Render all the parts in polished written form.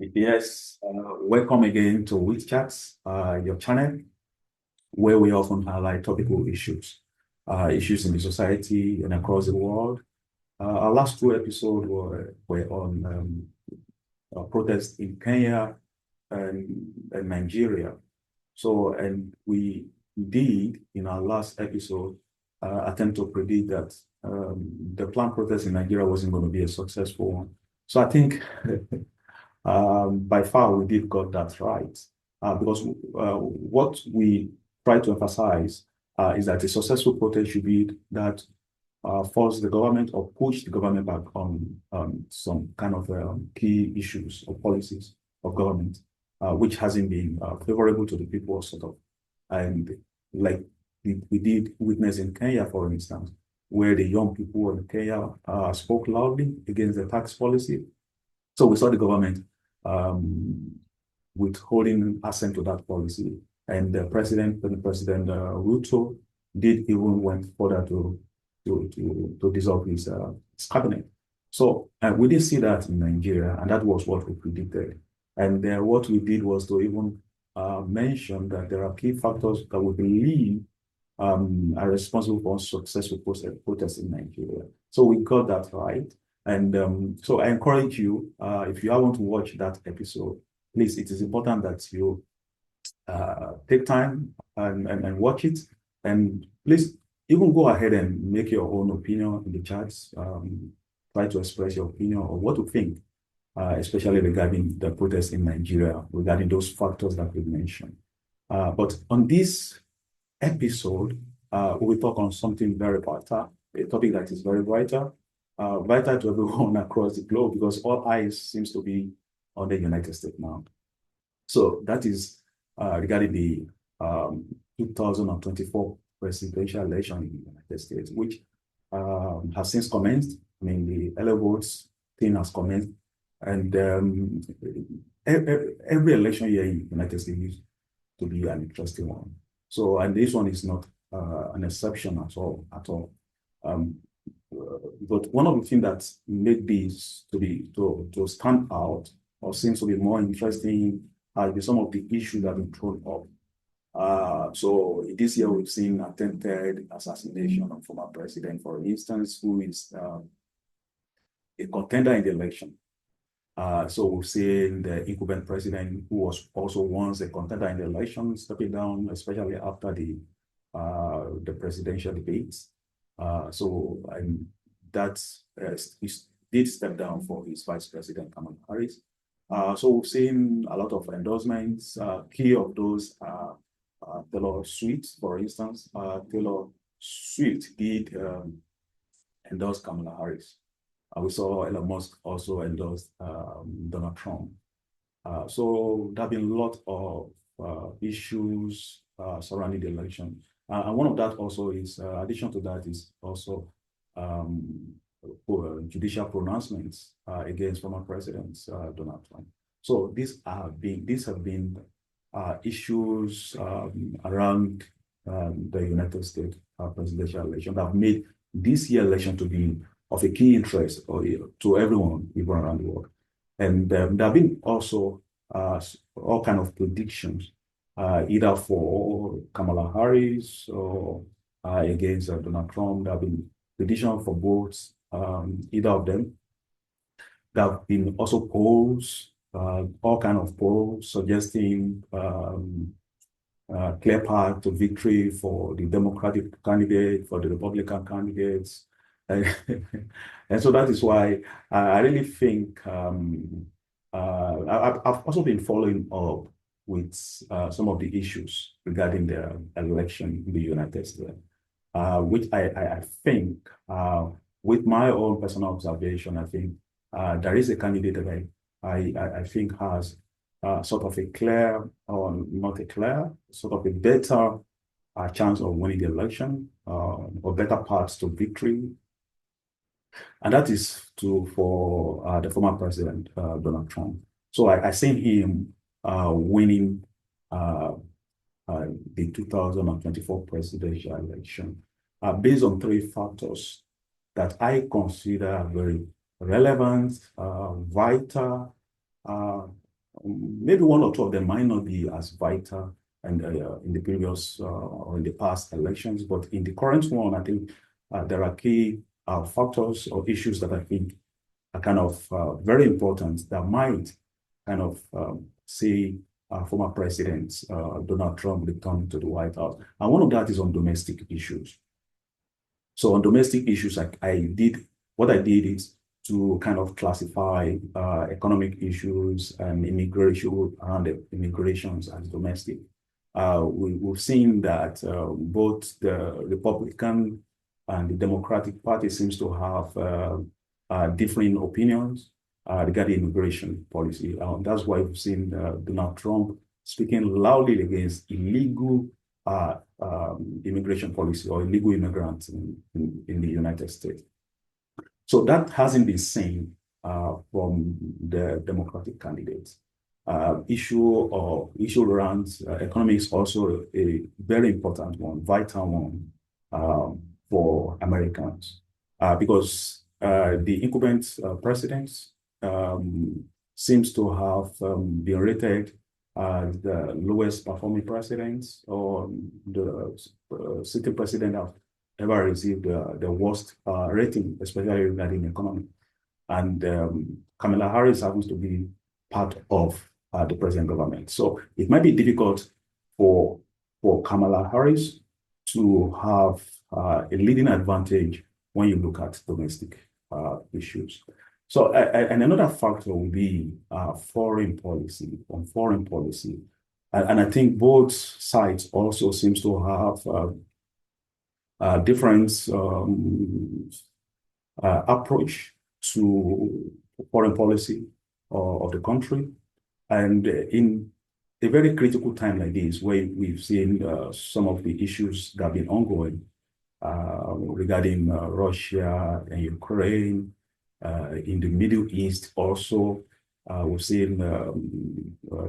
Yes, welcome again to Wit Chats, your channel, where we often highlight topical issues, issues in the society and across the world. Our last two episodes were on protests in Kenya and Nigeria. So, and we did, in our last episode, attempt to predict that the planned protest in Nigeria wasn't going to be a successful one. So I think by far we did got that right, because what we try to emphasize is that a successful protest should be that force the government or push the government back on some kind of key issues or policies of government, which hasn't been favorable to the people, sort of. And like we did witness in Kenya, for instance, where the young people in Kenya spoke loudly against the tax policy. So we saw the government withholding assent to that policy. And the President Ruto did even went further to dissolve his cabinet. So we did see that in Nigeria, and that was what we predicted. And what we did was to even mention that there are key factors that we believe are responsible for successful protests in Nigeria. So we got that right. And so I encourage you, if you want to watch that episode, please, it is important that you take time and watch it. And please, even go ahead and make your own opinion in the chats. Try to express your opinion or what you think, especially regarding the protests in Nigeria, regarding those factors that we mentioned. But on this episode, we will talk on something very vital, a topic that is very vital to everyone across the globe, because all eyes seems to be on the United States now. So that is regarding the 2024 presidential election in the United States, which has since commenced. I mean, the early votes thing has commenced, and every election year in the United States used to be an interesting one. So, and this one is not an exception at all. But one of the things that made this to stand out or seems to be more interesting are some of the issues that have been thrown up. So this year we've seen attempted assassination of former president, for instance, who is a contender in the election. So we've seen the incumbent president, who was also once a contender in the election, stepping down, especially after the presidential debates. So that he did step down for his vice president, Kamala Harris. So we've seen a lot of endorsements. Key of those are Taylor Swift, for instance. Taylor Swift did endorse Kamala Harris. We saw Elon Musk also endorse Donald Trump. So there have been a lot of issues surrounding the election. And one of that also is, addition to that is also judicial pronouncements against former President Donald Trump. So these have been issues around the United States presidential election that have made this year election to be of a key interest to everyone, even around the world. And there have been also all kind of predictions, either for Kamala Harris or against Donald Trump. There have been predictions for both, either of them. There have been also polls, all kind of polls suggesting clear path to victory for the Democratic candidate, for the Republican candidates. And so that is why I really think I've also been following up with some of the issues regarding the election in the United States, which I think, with my own personal observation, I think there is a candidate that I think has sort of a clear, or not a clear, sort of a better chance of winning the election, or better paths to victory. And that is for the former president, Donald Trump. So I see him winning the 2024 presidential election based on three factors that I consider very relevant, vital, maybe one or two of them might not be as vital and in the previous or in the past elections, but in the current one, I think there are key factors or issues that I think are kind of very important that might kind of see former President Donald Trump return to the White House. And one of that is on domestic issues. So on domestic issues, what I did is to kind of classify economic issues and immigration around the immigrations as domestic. We've seen that both the Republican and the Democratic Party seems to have differing opinions regarding immigration policy. That's why we've seen Donald Trump speaking loudly against illegal immigration policy or illegal immigrants in the United States. So that hasn't been seen from the Democratic candidates. Issue around economics also a very important one, vital one for Americans, because the incumbent president seems to have been rated as the lowest performing president, or the sitting president have ever received the worst rating, especially regarding economy. And Kamala Harris happens to be part of the present government. So it might be difficult for Kamala Harris to have a leading advantage when you look at domestic issues. So, and another factor will be foreign policy, on foreign policy. And I think both sides also seems to have different approach to foreign policy of the country. And in a very critical time like this, where we've seen some of the issues that have been ongoing regarding Russia and Ukraine, in the Middle East also, we've seen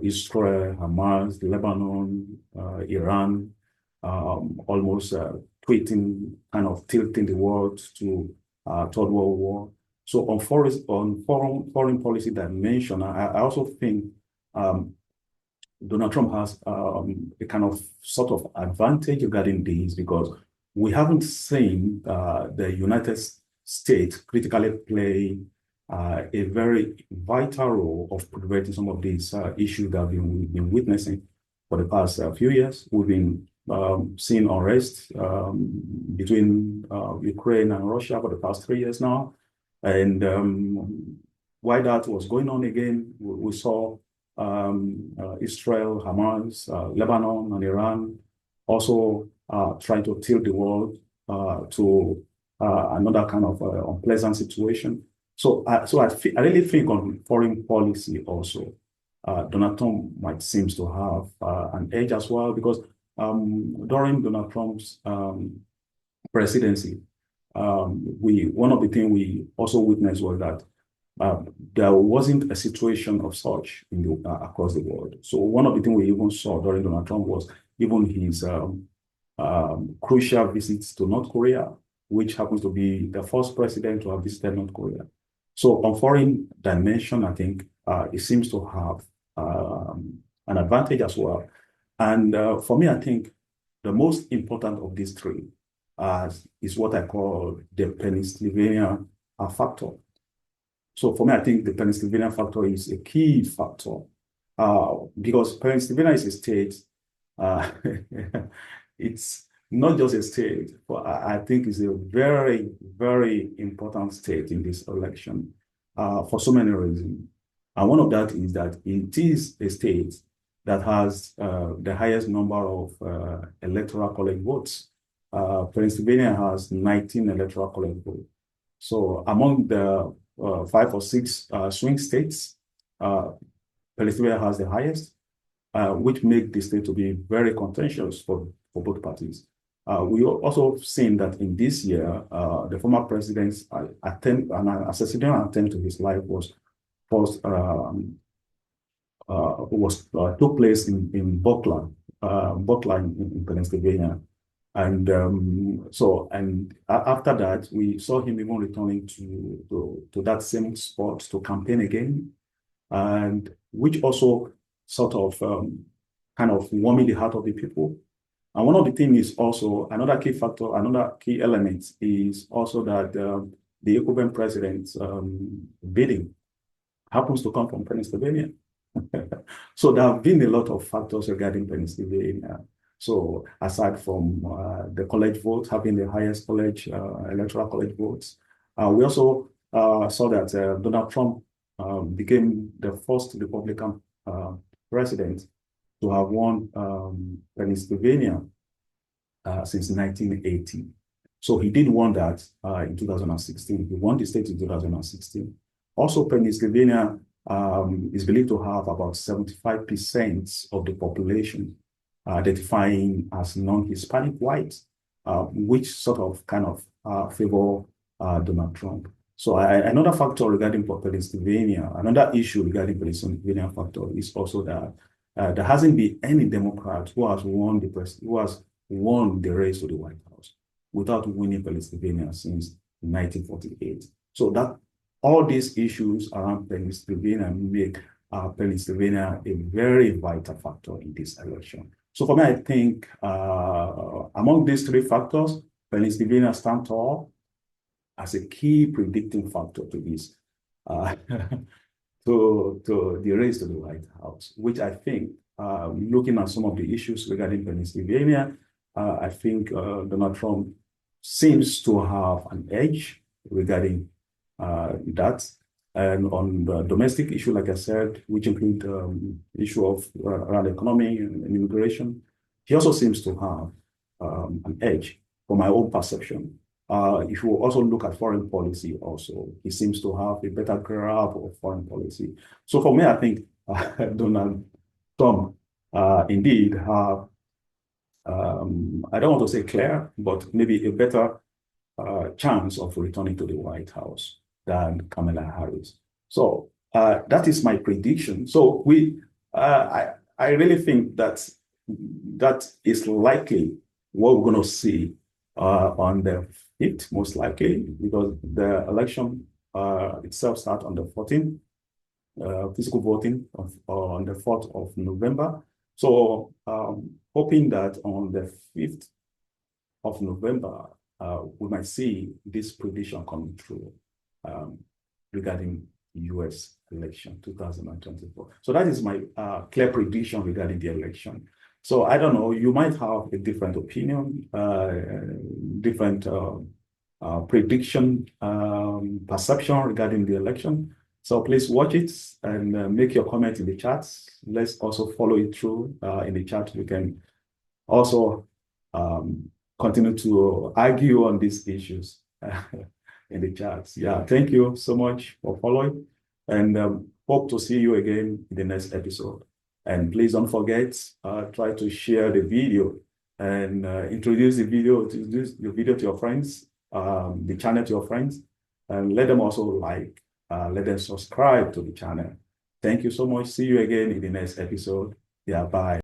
Israel, Hamas, Lebanon, Iran, almost tweeting, kind of tilting the world to Third World War. So on foreign policy dimension, I also think Donald Trump has a kind of sort of advantage regarding this, because we haven't seen the United States critically play a very vital role of preventing some of these issues that we've been witnessing for the past few years. We've been seeing unrest between Ukraine and Russia for the past 3 years now. And while that was going on again, we saw Israel, Hamas, Lebanon, and Iran also trying to tilt the world to another kind of unpleasant situation. So, I really think on foreign policy also, Donald Trump might seems to have an edge as well, because during Donald Trump's presidency, one of the things we also witnessed was that there wasn't a situation of such in across the world. So one of the things we even saw during Donald Trump was even his crucial visits to North Korea, which happens to be the first president to have visited North Korea. So on foreign dimension, I think it seems to have an advantage as well. And for me, I think the most important of these three is what I call the Pennsylvania factor. So for me, I think the Pennsylvania factor is a key factor because Pennsylvania is a state. It's not just a state, but I think it's a very, very important state in this election for so many reasons. And one of that is that it is a state that has the highest number of electoral college votes. Pennsylvania has 19 electoral college votes. So among the 5 or 6 swing states, Pennsylvania has the highest, which make the state to be very contentious for both parties. We also seen that in this year, the former president's assassination attempt to his life took place in Butler, in Pennsylvania. And after that, we saw him even returning to that same spot to campaign again. and which also sort of kind of warming the heart of the people. And one of the things is also another key factor, another key element is also that the incumbent president's bidding happens to come from Pennsylvania. So there have been a lot of factors regarding Pennsylvania. So aside from the college votes, having the highest college, electoral college votes, we also saw that Donald Trump became the first Republican president to have won Pennsylvania since 1980. So he did won that in 2016. He won the state in 2016. Also, Pennsylvania is believed to have about 75% of the population identifying as non-Hispanic white, which sort of kind of favor Donald Trump. So another factor regarding Pennsylvania, another issue regarding Pennsylvania factor is also that there hasn't been any Democrat who has won the race to the White House without winning Pennsylvania since 1948. So that all these issues around Pennsylvania make Pennsylvania a very vital factor in this election. So for me, I think among these three factors, Pennsylvania stands tall as a key predicting factor to this, to the race to the White House, which I think, looking at some of the issues regarding Pennsylvania, I think Donald Trump seems to have an edge regarding that. And on the domestic issue, like I said, which include issue of around economy and immigration, he also seems to have an edge from my own perception. If you also look at foreign policy also, he seems to have a better grasp of foreign policy. So for me, I think Donald Trump indeed have, I don't want to say clear, but maybe a better chance of returning to the White House than Kamala Harris. So that is my prediction. So I really think that is likely what we're going to see on the 5th, most likely, because the election itself starts on the 14th, physical voting on the 4th of November. So hoping that on the 5th of November, we might see this prediction coming true regarding US election 2024. So that is my clear prediction regarding the election. So I don't know, you might have a different opinion, different prediction, perception regarding the election. So please watch it and make your comment in the chat. Let's also follow it through in the chat. We can also continue to argue on these issues in the chats. Yeah, thank you so much for following, and hope to see you again in the next episode. And please don't forget, try to share the video and introduce the video to your friends, the channel to your friends, and let them also let them subscribe to the channel. Thank you so much. See you again in the next episode. Yeah, bye.